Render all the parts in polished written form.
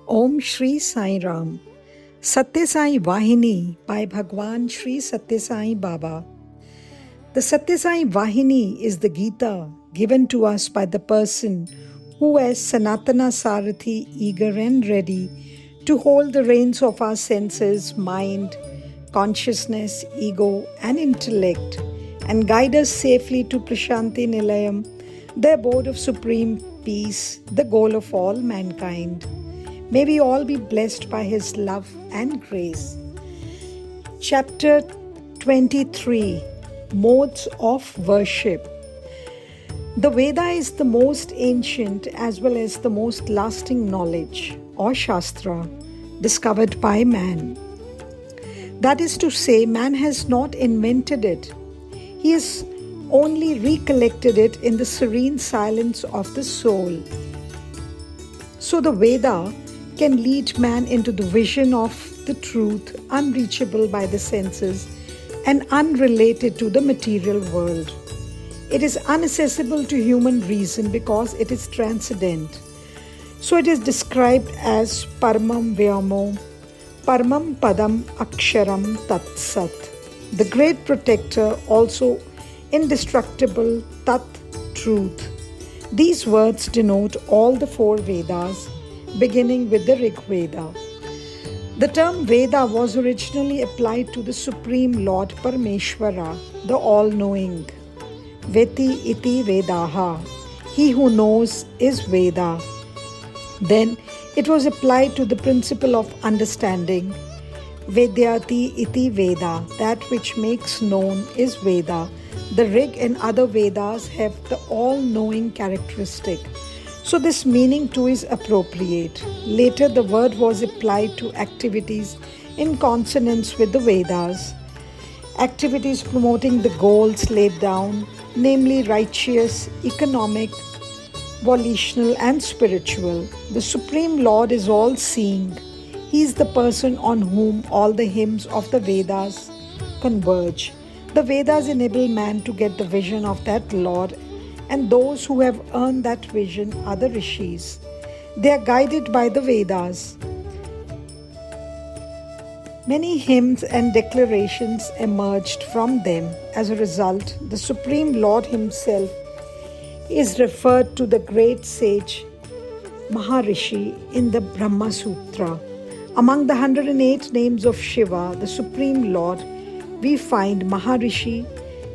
Om Shri Sai Ram. Sathya Sai Vahini by Bhagavan Shri Sathya Sai Baba. The Sathya Sai Vahini is the Gita given to us by the person who is Sanatana Sarathi, eager and ready to hold the reins of our senses, mind, consciousness, ego and intellect and guide us safely to Prashanti Nilayam, the abode of supreme peace, the goal of all mankind. May we all be blessed by His love and grace. Chapter 23, Modes of Worship. The Veda is the most ancient as well as the most lasting knowledge or Shastra discovered by man. That is to say, man has not invented it. He has only recollected it in the serene silence of the soul. So the Veda can lead man into the vision of the truth unreachable by the senses and unrelated to the material world. It is inaccessible to human reason because it is transcendent. So it is described as Paramam Vyamo, Paramam Padam Aksharam Tat Sat, the great protector, also indestructible Tat, truth. These words denote all the four Vedas, beginning with the Rig Veda. The term Veda was originally applied to the Supreme Lord Parameshwara, the All-Knowing. Veti iti Vedaha, he who knows is Veda. Then it was applied to the principle of understanding. Vedyati iti Veda, that which makes known is Veda. The Rig and other Vedas have the all-knowing characteristic. So this meaning too is appropriate. Later the word was applied to activities in consonance with the Vedas. Activities promoting the goals laid down, namely righteous, economic, volitional and spiritual. The Supreme Lord is all-seeing. He is the person on whom all the hymns of the Vedas converge. The Vedas enable man to get the vision of that Lord, and those who have earned that vision are the Rishis. They are guided by the Vedas. Many hymns and declarations emerged from them. As a result, the Supreme Lord Himself is referred to the great sage Maharishi in the Brahma Sutra. Among the 108 names of Shiva, the Supreme Lord, we find Maharishi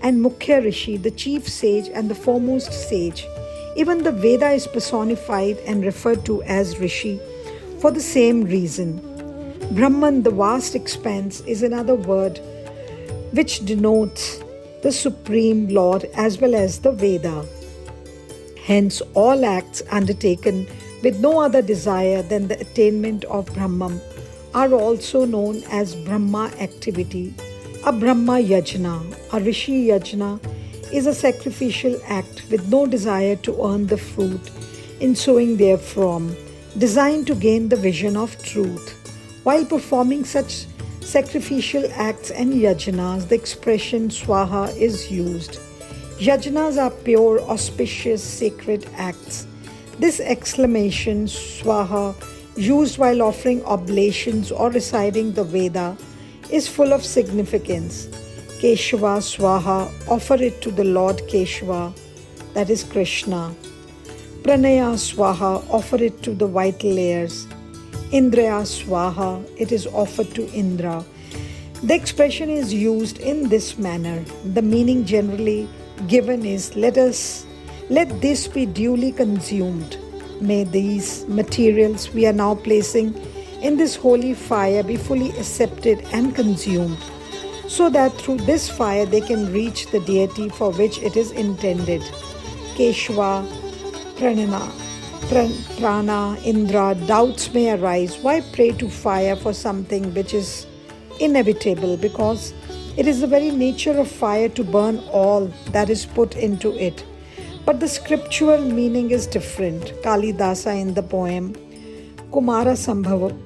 and Mukhya Rishi, the chief sage and the foremost sage. Even the Veda is personified and referred to as Rishi for the same reason. Brahman, the vast expanse, is another word which denotes the Supreme Lord as well as the Veda. Hence, all acts undertaken with no other desire than the attainment of Brahman are also known as Brahma activity. A Brahma Yajna, a Rishi Yajna, is a sacrificial act with no desire to earn the fruit ensuing therefrom, designed to gain the vision of truth. While performing such sacrificial acts and yajnas, the expression swaha is used. Yajnas are pure, auspicious, sacred acts. This exclamation swaha, used while offering oblations or reciting the Veda, is full of significance. Keshava Swaha, offer it to the Lord Keshava, that is Krishna. Pranaya Swaha, offer it to the vital layers. Indraya Swaha, it is offered to Indra. The expression is used in this manner. The meaning generally given is, let this be duly consumed. May these materials we are now placing in this holy fire be fully accepted and consumed, so that through this fire they can reach the deity for which it is intended. Keshava, Prana, Indra, doubts may arise. Why pray to fire for something which is inevitable? Because it is the very nature of fire to burn all that is put into it. But the scriptural meaning is different. Kalidasa in the poem Kumara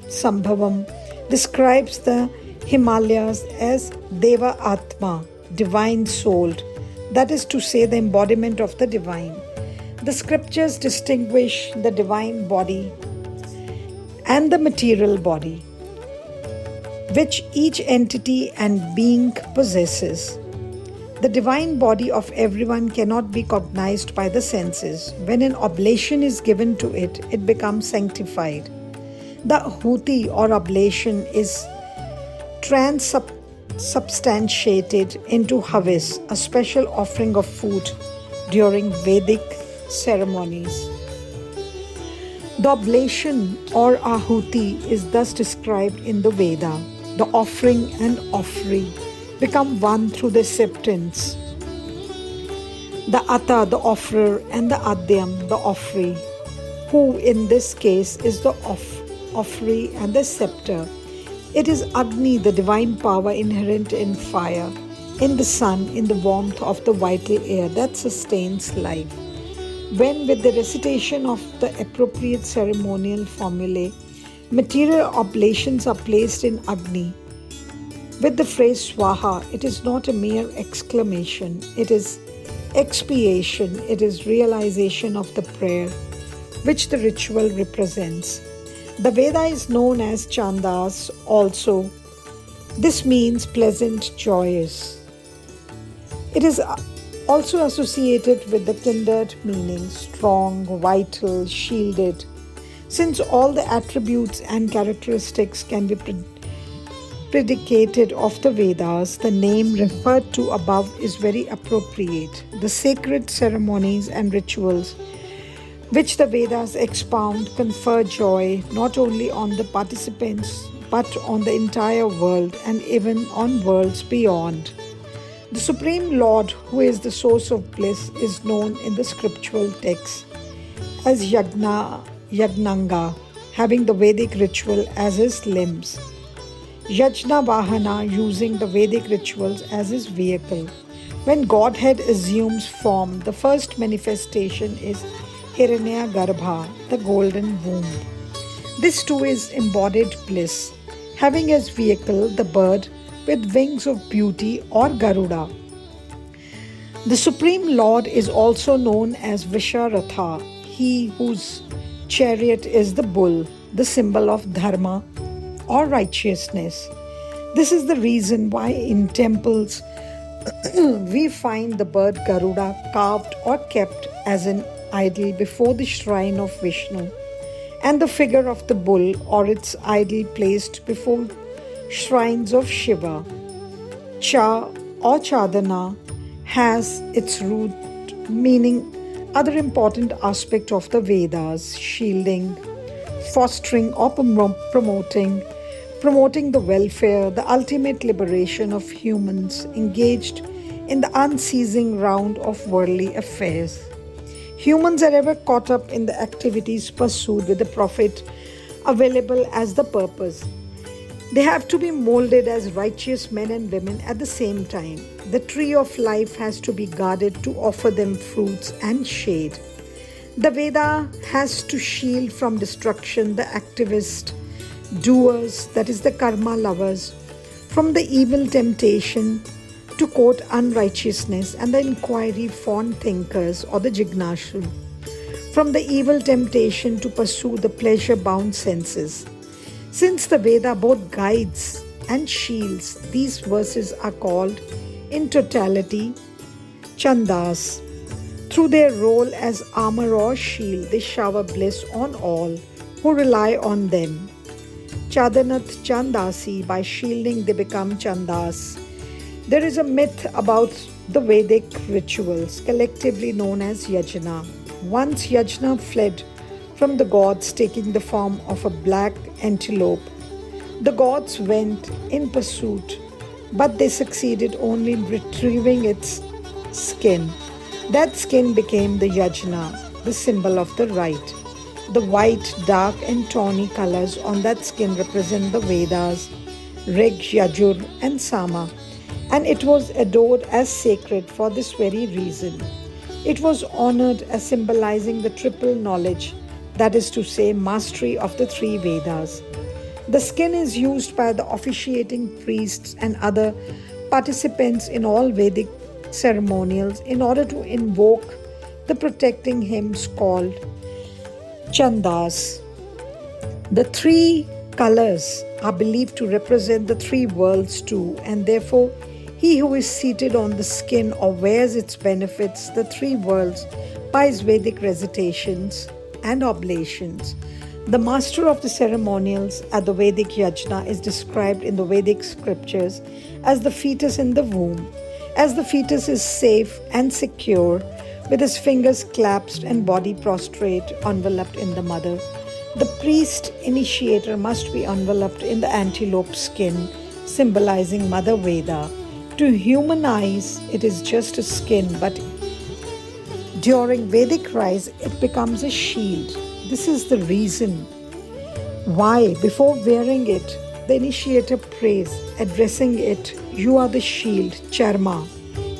Sambhavam describes the Himalayas as Deva Atma, divine souled, that is to say, the embodiment of the divine. The scriptures distinguish the divine body and the material body, which each entity and being possesses. The divine body of everyone cannot be cognized by the senses. When an oblation is given to it, it becomes sanctified. The ahuti or oblation is transubstantiated into havis, a special offering of food during Vedic ceremonies. The oblation or ahuti is thus described in the Veda. The offering and offering become one through the acceptance. The Atta, the offerer, and the Adyam, the offeree, who in this case is the offeree and the scepter. It is Agni, the divine power inherent in fire, in the sun, in the warmth of the vital air that sustains life. When, with the recitation of the appropriate ceremonial formulae, material oblations are placed in Agni, with the phrase Swaha, it is not a mere exclamation, it is expiation, it is realization of the prayer which the ritual represents. The Veda is known as Chandas also. This means pleasant, joyous. It is also associated with the kindred meaning, strong, vital, shielded. Since all the attributes and characteristics can be predicated of the Vedas, the name referred to above is very appropriate. The sacred ceremonies and rituals which the Vedas expound confer joy not only on the participants but on the entire world and even on worlds beyond. The Supreme Lord, who is the source of bliss, is known in the scriptural texts as Yagnanga, having the Vedic ritual as his limbs. Yajna Vahana, using the Vedic rituals as his vehicle. When Godhead assumes form, the first manifestation is Hiranyagarbha, the golden womb. This too is embodied bliss, having as vehicle the bird with wings of beauty or Garuda. The Supreme Lord is also known as Visharatha, he whose chariot is the bull, the symbol of Dharma or righteousness. This is the reason why in temples we find the bird Garuda carved or kept as an idol before the shrine of Vishnu, and the figure of the bull or its idol placed before shrines of Shiva. Cha or Chadana has its root meaning other important aspect of the Vedas, shielding, fostering or promoting the welfare, the ultimate liberation of humans engaged in the unceasing round of worldly affairs. Humans are ever caught up in the activities pursued with the profit available as the purpose. They have to be molded as righteous men and women at the same time. The tree of life has to be guarded to offer them fruits and shade. The Veda has to shield from destruction the activist doers, that is the karma lovers, from the evil temptation to quote unrighteousness, and the inquiry fond thinkers or the jignasu, from the evil temptation to pursue the pleasure-bound senses. Since the Veda both guides and shields, these verses are called in totality Chandas. Through their role as armor or shield, they shower bliss on all who rely on them. Chadanath Chandasi, by shielding they become Chandas. There is a myth about the Vedic rituals, collectively known as Yajna. Once Yajna fled from the gods, taking the form of a black antelope. The gods went in pursuit, but they succeeded only in retrieving its skin. That skin became the Yajna, the symbol of the right. The white, dark and tawny colors on that skin represent the Vedas, Rig, Yajur and Sama, and it was adored as sacred for this very reason. It was honored as symbolizing the triple knowledge, that is to say, mastery of the three Vedas. The skin is used by the officiating priests and other participants in all Vedic ceremonials in order to invoke the protecting hymns called Chandas. The three colors are believed to represent the three worlds too, and therefore he who is seated on the skin or wears its benefits, the three worlds, by his Vedic recitations and oblations. The master of the ceremonials at the Vedic yajna is described in the Vedic scriptures as the fetus in the womb. As the fetus is safe and secure, with his fingers clasped and body prostrate, enveloped in the mother, the priest initiator must be enveloped in the antelope skin, symbolizing Mother Veda. To human eyes, it is just a skin, but during Vedic rites, it becomes a shield. This is the reason why, before wearing it, the initiator prays, addressing it, "You are the shield, Charma.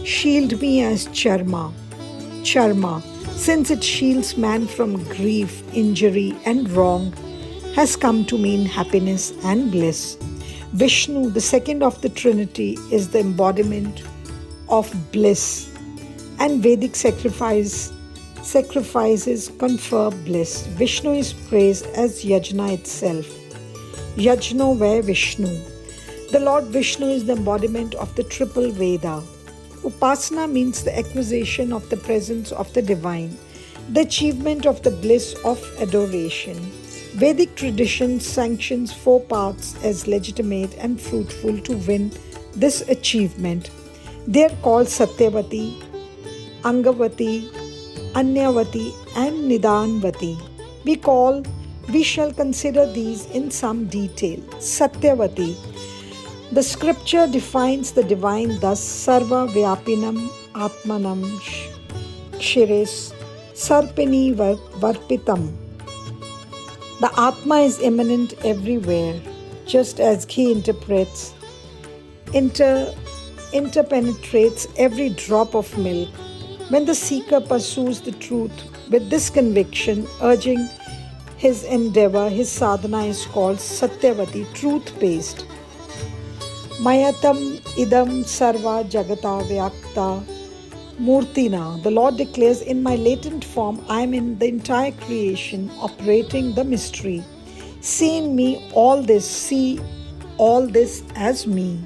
Shield me as Charma. Charma, since it shields man from grief, injury, and wrong, has come to mean happiness and bliss." Vishnu, the second of the Trinity, is the embodiment of bliss, and Vedic sacrifices confer bliss. Vishnu is praised as Yajna itself. Yajno Vai Vishnu. The Lord Vishnu is the embodiment of the triple Veda. Upasana means the acquisition of the presence of the divine, the achievement of the bliss of adoration. Vedic tradition sanctions four paths as legitimate and fruitful to win this achievement. They are called Satyavati, Angavati, Anyavati, and Nidanvati. We shall consider these in some detail. Satyavati. The scripture defines the divine thus: Sarva Vyapinam Atmanam Kshires Sarpini Varpitam. The Atma is immanent everywhere, just as he interpenetrates every drop of milk. When the seeker pursues the truth with this conviction, urging his endeavor, his sadhana is called Satyavati, truth-based. Mayatam idam sarva jagata vyakta murtina. The Lord declares, in my latent form, I am in the entire creation, operating the mystery. See in me all this, see all this as me.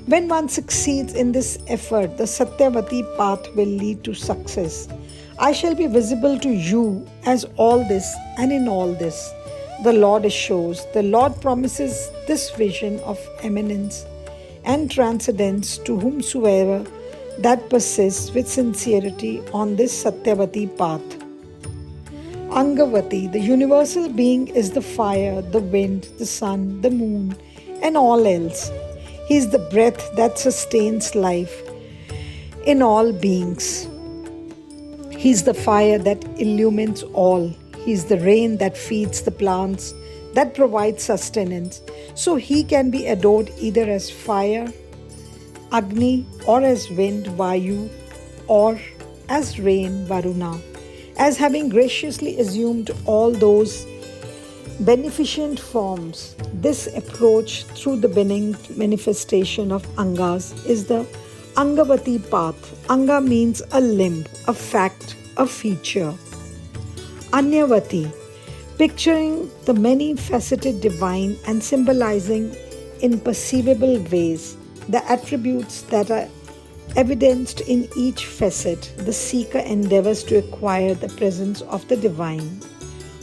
When one succeeds in this effort, the Satyavati path will lead to success. I shall be visible to you as all this and in all this. The Lord assures. The Lord promises this vision of eminence and transcendence to whomsoever that persists with sincerity on this Satyavati path. Angavati, the universal being, is the fire, the wind, the sun, the moon, and all else. He is the breath that sustains life in all beings. He is the fire that illumines all. He is the rain that feeds the plants, that provides sustenance. So he can be adored either as fire, Agni, or as wind, Vayu, or as rain, Varuna. As having graciously assumed all those beneficent forms, this approach through the benign manifestation of Angas is the Angavati path. Anga means a limb, a fact, a feature. Anyavati, picturing the many-faceted divine and symbolizing in perceivable ways the attributes that are evidenced in each facet, the seeker endeavors to acquire the presence of the divine.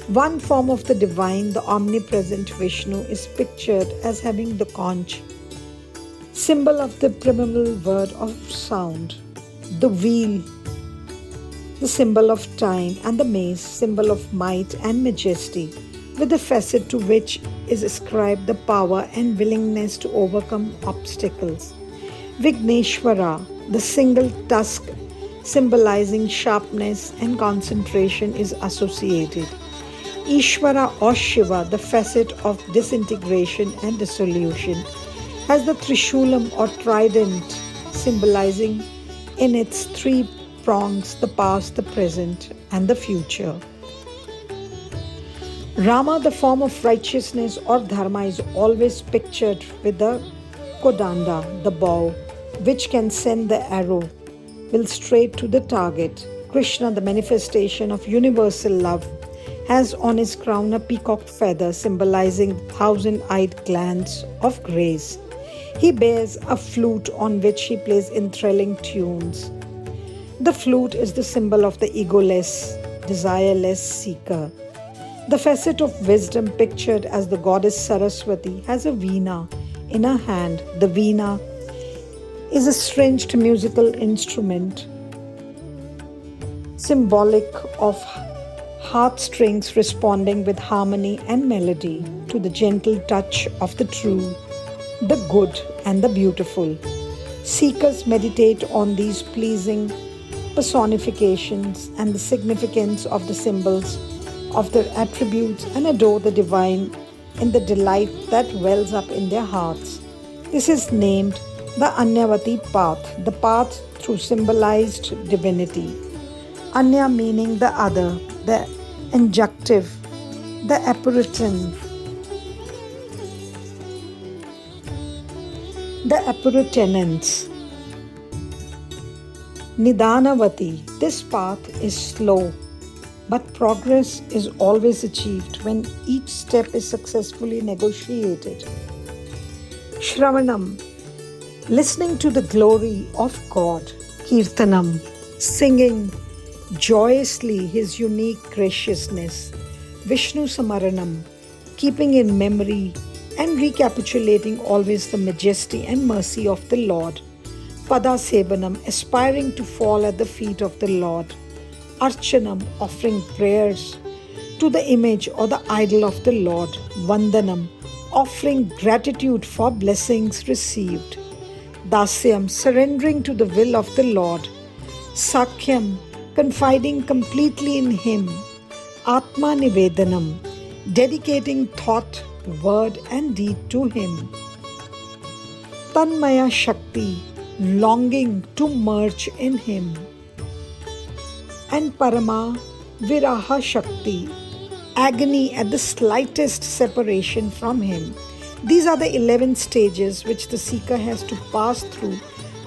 One form of the divine, the omnipresent Vishnu, is pictured as having the conch, symbol of the primeval word of sound, the wheel, the symbol of time, and the mace, symbol of might and majesty, with the facet to which is ascribed the power and willingness to overcome obstacles. Vigneshwara, the single tusk symbolizing sharpness and concentration, is associated. Ishvara or Shiva, the facet of disintegration and dissolution, has the Trishulam or trident symbolizing in its three prongs the past, the present, and the future. Rama, the form of righteousness or Dharma, is always pictured with the Kodanda, the bow, which can send the arrow will straight to the target. Krishna, the manifestation of universal love, has on his crown a peacock feather symbolizing 1,000-eyed glands of grace. He bears a flute on which he plays enthralling tunes. The flute is the symbol of the egoless, desireless seeker. The facet of wisdom pictured as the goddess Saraswati has a veena in her hand. The veena is a stringed musical instrument symbolic of heartstrings responding with harmony and melody to the gentle touch of the true, the good and the beautiful. Seekers meditate on these pleasing personifications and the significance of the symbols of their attributes and adore the divine in the delight that wells up in their hearts. This is named the Anyavati path, the path through symbolized divinity. Anya meaning the other, the injunctive, the appuritan, the appuritenance. Nidanavati, this path is slow, but progress is always achieved when each step is successfully negotiated. Shravanam, listening to the glory of God. Kirtanam, singing joyously his unique graciousness. Vishnu Samaranam, keeping in memory and recapitulating always the majesty and mercy of the Lord. Pada Sevanam, aspiring to fall at the feet of the Lord. Archanam, offering prayers to the image or the idol of the Lord. Vandanam, offering gratitude for blessings received. Dasyam, surrendering to the will of the Lord. Sakhyam, confiding completely in Him. Atma Nivedanam, dedicating thought, word and deed to Him. Tanmaya Shakti, longing to merge in Him. And Parama Viraha Shakti, agony at the slightest separation from Him. These are the 11 stages which the seeker has to pass through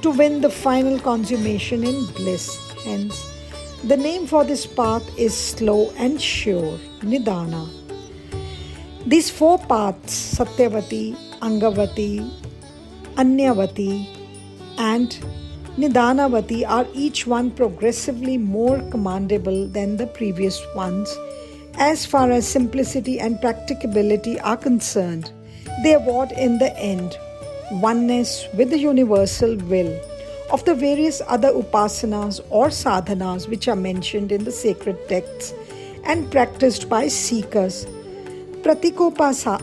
to win the final consummation in bliss. Hence, the name for this path is slow and sure, Nidana. These 4 paths, Satyavati, Angavati, Anyavati and Nidanavati, are each one progressively more commendable than the previous ones. As far as simplicity and practicability are concerned, they award in the end oneness with the universal will. Of the various other upasanas or sadhanas which are mentioned in the sacred texts and practiced by seekers, Pratikopasana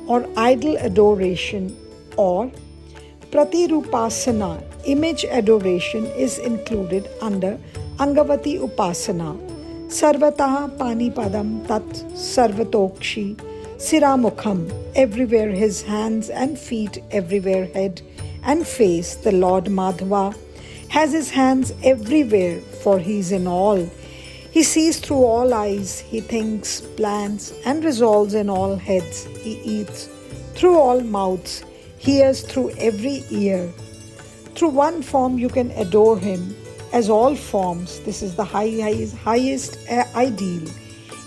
or idol adoration or Pratirupasana, image adoration, is included under Angavati Upasana. Sarvataha Panipadam Tat Sarvatokshi Siramukham, everywhere his hands and feet, everywhere head and face. The Lord Madhava has his hands everywhere, for he is in all. He sees through all eyes, he thinks, plans and resolves in all heads. He eats through all mouths, hears through every ear. Through one form you can adore him, as all forms. This is the highest ideal.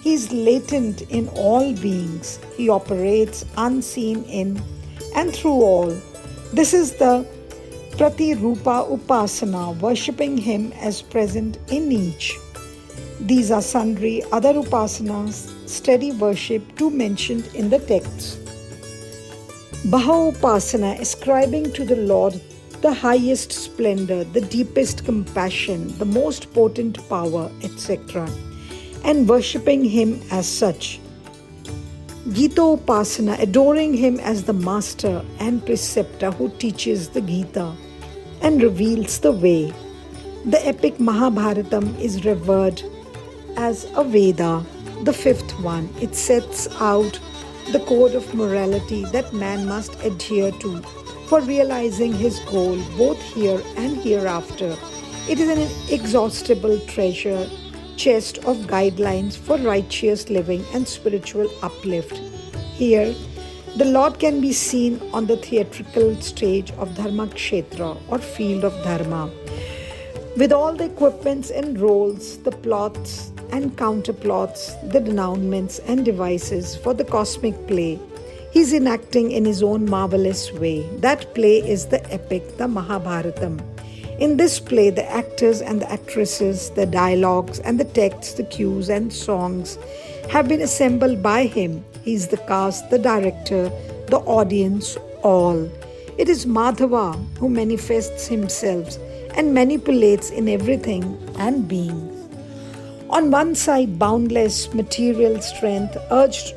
He is latent in all beings. He operates unseen in and through all. This is the Pratirupa Upasana, worshipping him as present in each. These are sundry other upasanas, steady worship, too mentioned in the texts. Bhava Upasana, ascribing to the Lord the highest splendor, the deepest compassion, the most potent power, etc., and worshipping him as such. Gita Upasana, adoring him as the master and preceptor who teaches the Gita and reveals the way. The epic Mahabharatam is revered as a Veda, the 5th one. It sets out the code of morality that man must adhere to for realizing his goal both here and hereafter. It is an inexhaustible treasure chest of guidelines for righteous living and spiritual uplift. Here, the Lord can be seen on the theatrical stage of Dharma Kshetra or field of Dharma, With all the equipments and roles, the plots and counterplots, the denouements and devices for the cosmic play, he's enacting in his own marvelous way. That play is the epic, the Mahabharatam. In this play, the actors and the actresses, the dialogues and the texts, the cues and songs have been assembled by him. He's the cast, the director, the audience, all. It is Madhava who manifests himself and manipulates in everything and being. On one side, boundless material strength urged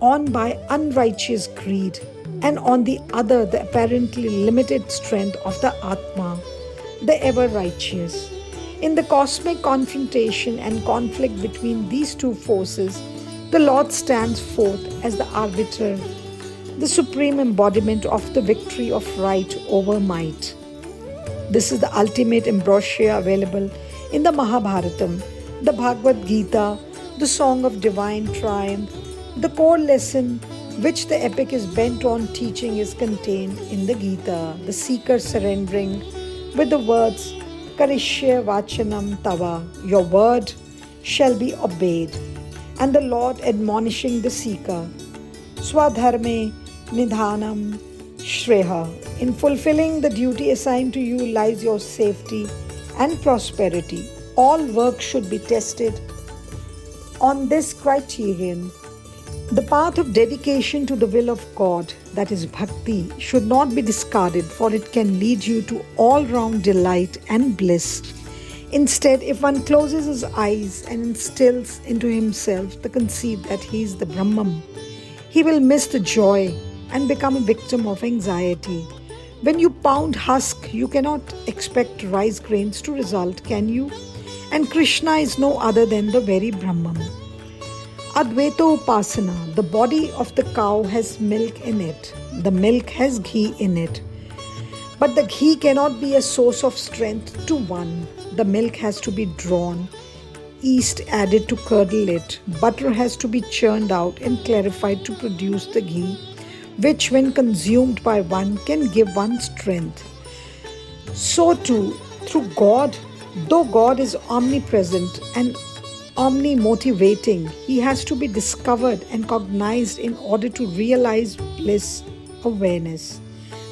on by unrighteous greed, and on the other, the apparently limited strength of the Atma, the ever righteous. In the cosmic confrontation and conflict between these two forces, the Lord stands forth as the arbiter, the supreme embodiment of the victory of right over might. This is the ultimate ambrosia available in the Mahabharatam, the Bhagavad Gita, the song of divine triumph. The core lesson which the epic is bent on teaching is contained in the Gita, the seeker surrendering with the words, Karishya Vachanam Tava, your word shall be obeyed, and the Lord admonishing the seeker, Swadharme Nidhanam Shreha. In fulfilling the duty assigned to you lies your safety and prosperity. All work should be tested on this criterion. The path of dedication to the will of God, that is bhakti, should not be discarded, for it can lead you to all-round delight and bliss. Instead, if one closes his eyes and instills into himself the conceit that he is the Brahman, he will miss the joy and become a victim of anxiety. When you pound husk, you cannot expect rice grains to result, can you? And Krishna is no other than the very Brahman. Advaita Upasana, the body of the cow has milk in it. The milk has ghee in it. But the ghee cannot be a source of strength to one. The milk has to be drawn, yeast added to curdle it, butter has to be churned out and clarified to produce the ghee, which when consumed by one can give one strength. So too, through God, though God is omnipresent and omnimotivating, he has to be discovered and cognized in order to realize bliss awareness.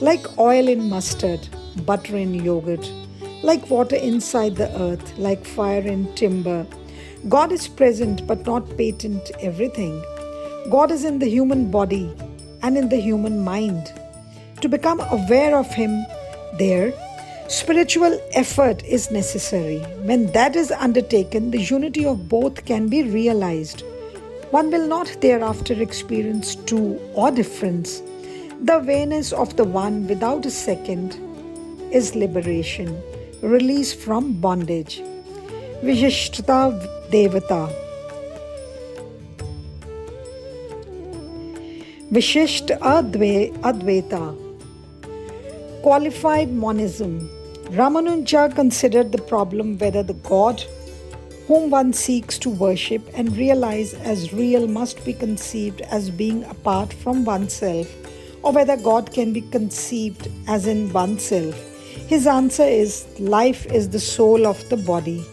Like oil in mustard, butter in yogurt, like water inside the earth, like fire in timber. God is present but not patent everything. God is in the human body and in the human mind. To become aware of him there, spiritual effort is necessary. When that is undertaken, the unity of both can be realized. One will not thereafter experience two or difference. The awareness of the one without a second is liberation, release from bondage. Vishishtata Devata. Vishisht Advaita, qualified monism. Ramanuja considered the problem whether the God whom one seeks to worship and realize as real must be conceived as being apart from oneself, or whether God can be conceived as in oneself. His answer is, life is the soul of the body.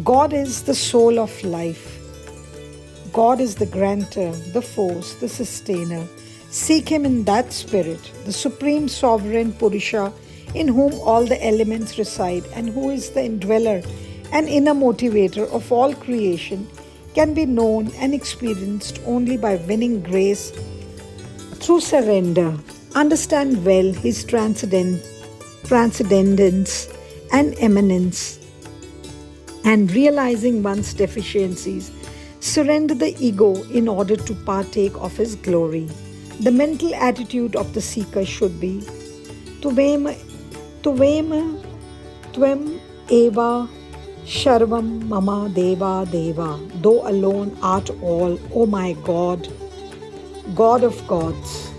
God is the soul of life. God is the grantor, the force, the sustainer. Seek him in that spirit, the supreme sovereign Purusha in whom all the elements reside and who is the indweller and inner motivator of all creation, can be known and experienced only by winning grace through surrender. Understand well his transcendence and eminence, and realizing one's deficiencies, surrender the ego in order to partake of his glory. The mental attitude of the seeker should be Tvem eva Sharvam Mama Deva Deva. Thou alone art all, O my God, God of gods.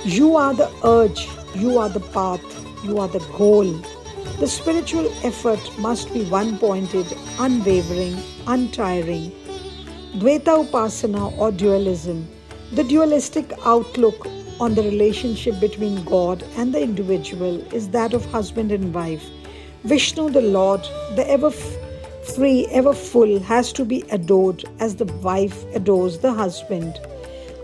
You are the urge, you are the path, you are the goal. The spiritual effort must be one-pointed, unwavering, untiring. Dvaita Upasana or dualism. The dualistic outlook on the relationship between God and the individual is that of husband and wife. Vishnu, the Lord, the ever free, ever full, has to be adored as the wife adores the husband.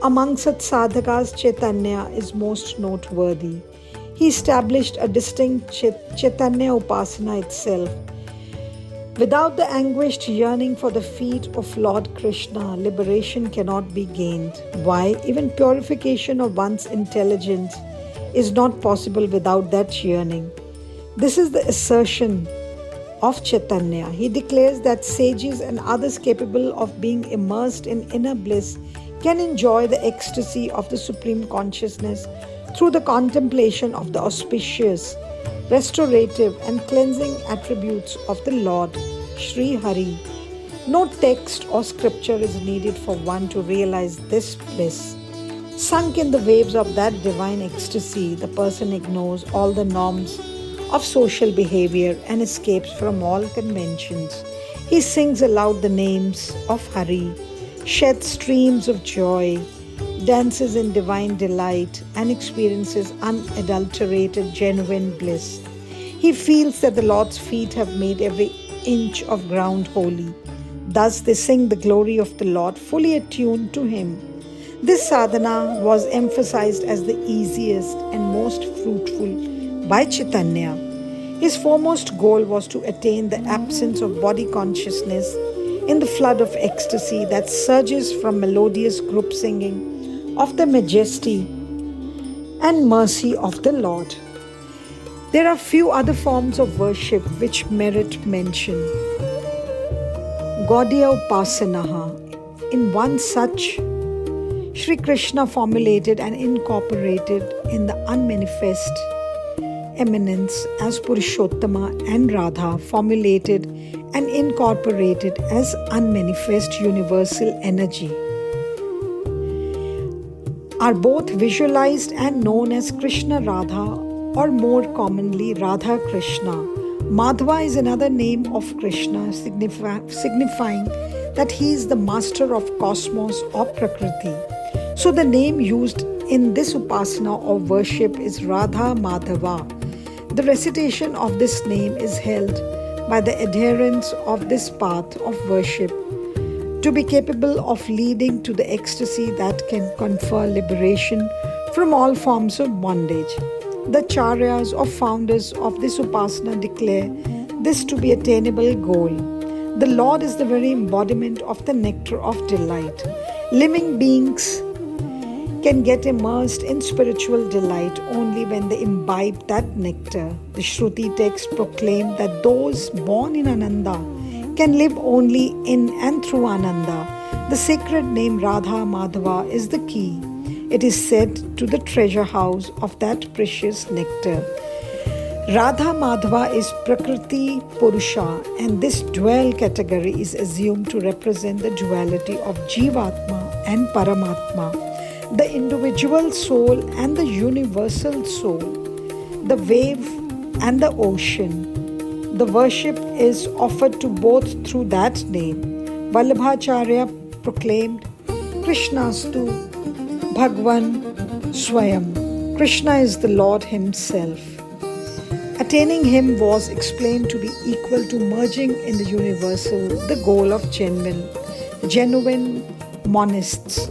Among such sadhakas, Chaitanya is most noteworthy. He established a distinct Chaitanya Upasana itself. Without the anguished yearning for the feet of Lord Krishna, liberation cannot be gained. Why? Even purification of one's intelligence is not possible without that yearning. This is the assertion of Chaitanya. He declares that sages and others capable of being immersed in inner bliss can enjoy the ecstasy of the Supreme Consciousness through the contemplation of the auspicious, restorative and cleansing attributes of the Lord, Sri Hari. No text or scripture is needed for one to realize this bliss. Sunk in the waves of that divine ecstasy, the person ignores all the norms of social behavior and escapes from all conventions. He sings aloud the names of Hari, sheds streams of joy, dances in divine delight, and experiences unadulterated, genuine bliss. He feels that the Lord's feet have made every inch of ground holy. Thus they sing the glory of the Lord, fully attuned to Him. This sadhana was emphasized as the easiest and most fruitful by Chaitanya. His foremost goal was to attain the absence of body consciousness in the flood of ecstasy that surges from melodious group singing of the majesty and mercy of the Lord. There are few other forms of worship which merit mention. Gaudiya Upasanaha. In one such, Sri Krishna formulated and incorporated in the unmanifest eminence as Purushottama, and Radha formulated and incorporated as unmanifest universal energy, are both visualized and known as Krishna Radha, or more commonly Radha Krishna. Madhava is another name of Krishna, signifying that he is the master of cosmos or Prakriti. So the name used in this upasana or worship is Radha Madhava. The recitation of this name is held by the adherents of this path of worship to be capable of leading to the ecstasy that can confer liberation from all forms of bondage. The Charyas or founders of this upasana declare this to be attainable goal. The Lord is the very embodiment of the nectar of delight. Living beings can get immersed in spiritual delight only when they imbibe that nectar. The Shruti text proclaim that those born in Ananda can live only in and through Ananda. The sacred name Radha Madhava is the key. It is said to the treasure house of that precious nectar. Radha Madhava is Prakriti Purusha, and this dual category is assumed to represent the duality of Jivatma and Paramatma, the individual soul and the universal soul, the wave and the ocean. The worship is offered to both through that name. Vallabhacharya proclaimed, Krishnastu Bhagavan Swayam. Krishna is the Lord Himself. Attaining Him was explained to be equal to merging in the universal, the goal of genuine monists.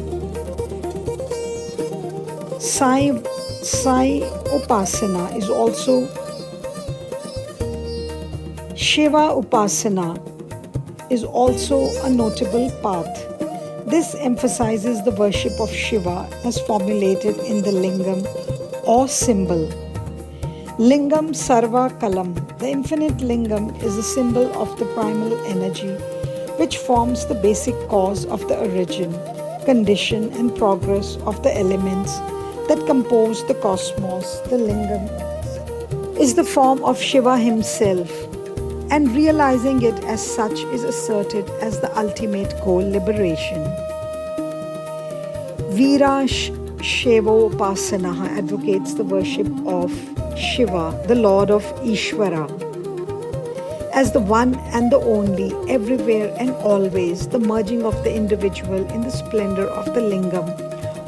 Sai Upasana is also Shiva Upasana is also a notable path. This emphasizes the worship of Shiva as formulated in the lingam or symbol. Lingam Sarva Kalam. The infinite lingam is a symbol of the primal energy which forms the basic cause of the origin, condition and progress of the elements that compose the cosmos. The lingam is the form of Shiva himself, and realizing it as such is asserted as the ultimate goal, liberation. Veera Shaiva advocates the worship of Shiva, the Lord of Ishvara, as the one and the only, everywhere and always, the merging of the individual in the splendor of the lingam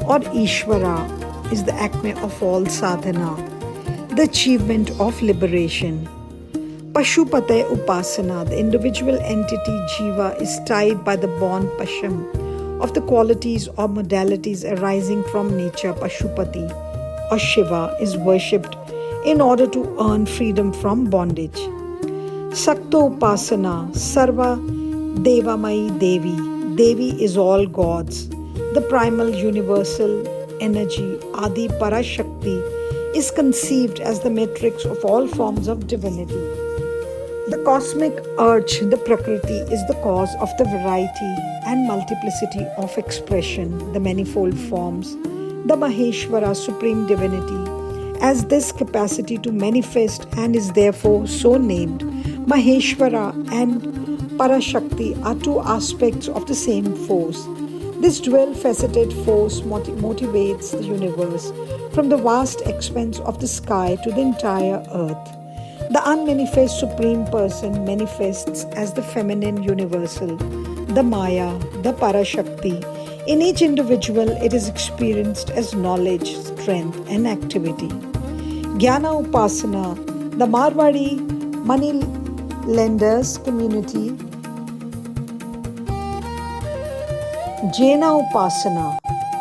or Ishvara is the acme of all sadhana, the achievement of liberation. Pashupate Upasana, the individual entity Jiva, is tied by the bond Pasham of the qualities or modalities arising from nature. Pashupati or Shiva is worshipped in order to earn freedom from bondage. Sakto Upasana, Sarva Devamai Devi. Devi is all gods. The primal universal energy, Adi Parashakti, is conceived as the matrix of all forms of divinity. The cosmic urge, the Prakriti, is the cause of the variety and multiplicity of expression, the manifold forms. The Maheshwara, supreme divinity, has this capacity to manifest and is therefore so named. Maheshwara and Parashakti are two aspects of the same force. This dual-faceted force motivates the universe from the vast expanse of the sky to the entire earth. The unmanifest Supreme Person manifests as the feminine universal, the Maya, the Parashakti. In each individual, it is experienced as knowledge, strength, and activity. Jnana Upasana, the Marwadi money lenders community. Jaina Upasana,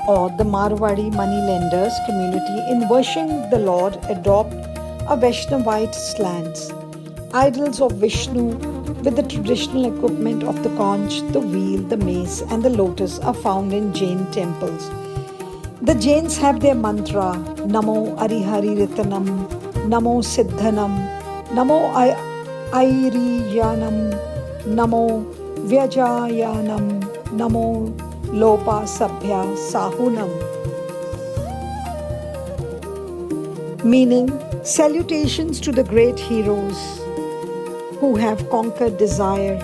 or the Marwadi money lenders community, in worshiping the Lord, adopt a Vaishnavite stance. Idols of Vishnu with the traditional equipment of the conch, the wheel, the mace, and the lotus are found in Jain temples. The Jains have their mantra, Namo Arihari Ritanam, Namo Siddhanam, Namo Airiyanam, Namo Vyajayanam, Namo Lopa Sabhya Sahunam. Meaning, salutations to the great heroes who have conquered desire.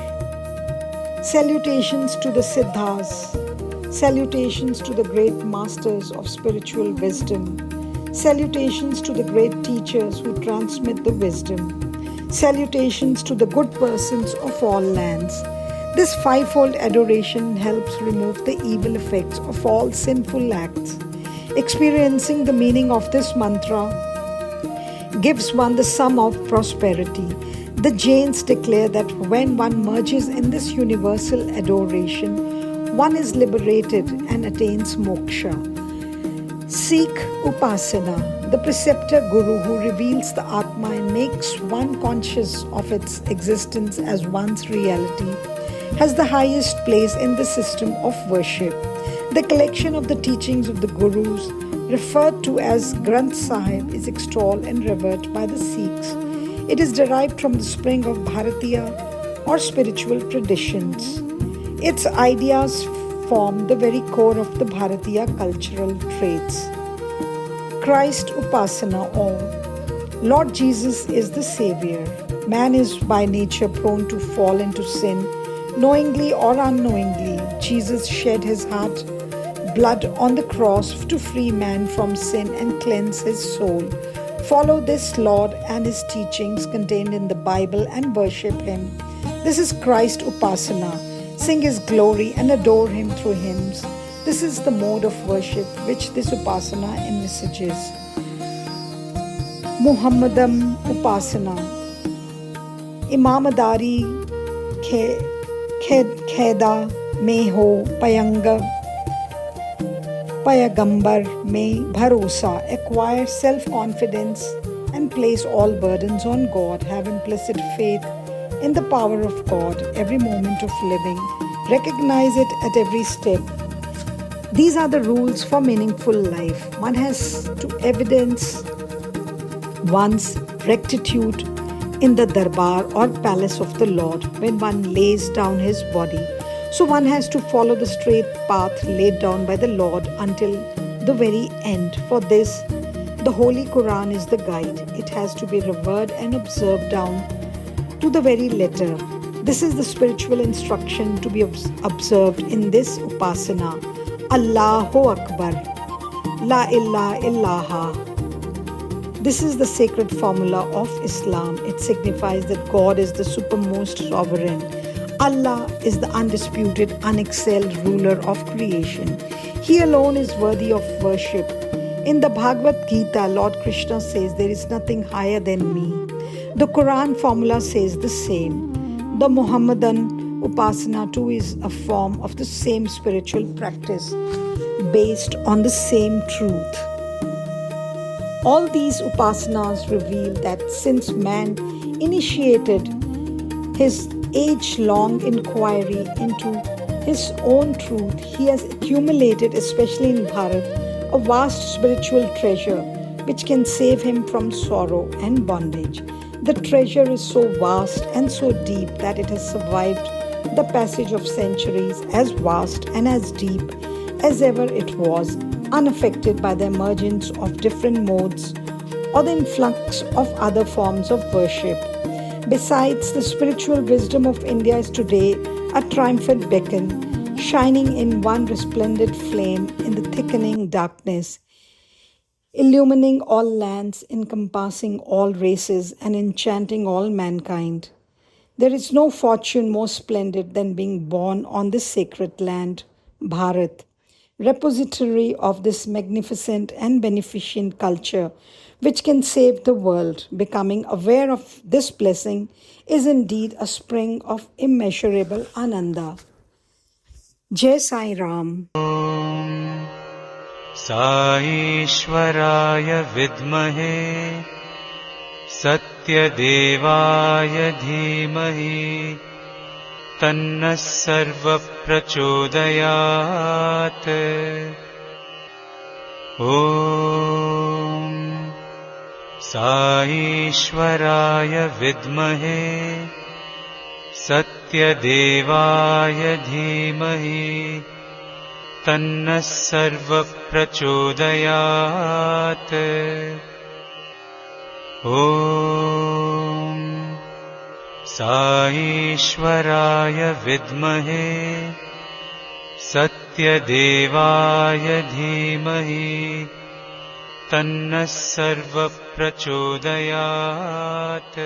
Salutations to the Siddhas. Salutations to the great masters of spiritual wisdom. Salutations to the great teachers who transmit the wisdom. Salutations to the good persons of all lands. This fivefold adoration helps remove the evil effects of all sinful acts. Experiencing the meaning of this mantra gives one the sum of prosperity. The Jains declare that when one merges in this universal adoration, one is liberated and attains moksha. Seek Upasana, the preceptor guru who reveals the Atma and makes one conscious of its existence as one's reality, has the highest place in the system of worship. The collection of the teachings of the Gurus, referred to as Granth Sahib, is extolled and revered by the Sikhs. It is derived from the spring of Bharatiya or spiritual traditions. Its ideas form the very core of the Bharatiya cultural traits. Christ Upasana, or Lord Jesus is the Savior. Man is by nature prone to fall into sin, knowingly or unknowingly. Jesus shed his heart blood on the cross to free man from sin and cleanse his soul. Follow this Lord and his teachings contained in the Bible and worship him. This is Christ Upasana. Sing his glory and adore him through hymns. This is the mode of worship which this Upasana envisages. Muhammadam Upasana. Imamadari Kheda mein ho Payagambar mein bharosa. Acquire self-confidence and place all burdens on God. Have implicit faith in the power of God every moment of living. Recognize it at every step. These are the rules for meaningful life. One has to evidence one's rectitude in the darbar or palace of the Lord when one lays down his body. So one has to follow the straight path laid down by the Lord until the very end. For this, the Holy Quran is the guide. It has to be revered and observed down to the very letter. This is the spiritual instruction to be observed in this Upasana. Allahu Akbar. La ilaha illallah. This is the sacred formula of Islam. It signifies that God is the supermost sovereign. Allah is the undisputed, unexcelled ruler of creation. He alone is worthy of worship. In the Bhagavad Gita, Lord Krishna says there is nothing higher than me. The Quran formula says the same. The Muhammadan Upasana too is a form of the same spiritual practice based on the same truth. All these upasanas reveal that since man initiated his age-long inquiry into his own truth, he has accumulated, especially in Bharat, a vast spiritual treasure which can save him from sorrow and bondage. The treasure is so vast and so deep that it has survived the passage of centuries, as vast and as deep as ever it was, unaffected by the emergence of different modes or the influx of other forms of worship. Besides, the spiritual wisdom of India is today a triumphant beacon, shining in one resplendent flame in the thickening darkness, illumining all lands, encompassing all races, and enchanting all mankind. There is no fortune more splendid than being born on this sacred land, Bharat, repository of this magnificent and beneficent culture which can save the world. Becoming aware of this blessing is indeed a spring of immeasurable ananda. Jai Sai Ram. साईश्वराय विद्महे सत्यदेवाय धीमहि तन्नः सर्वप्रचोदयात्। ॐ साईश्वराय विद्महे सत्यदेवाय धीमहि तन्नः सर्वप्रचोदयात्। ॐ साईश्वराय विद्महे सत्यदेवाय धीमहि तन्नः सर्वप्रचोदयात्।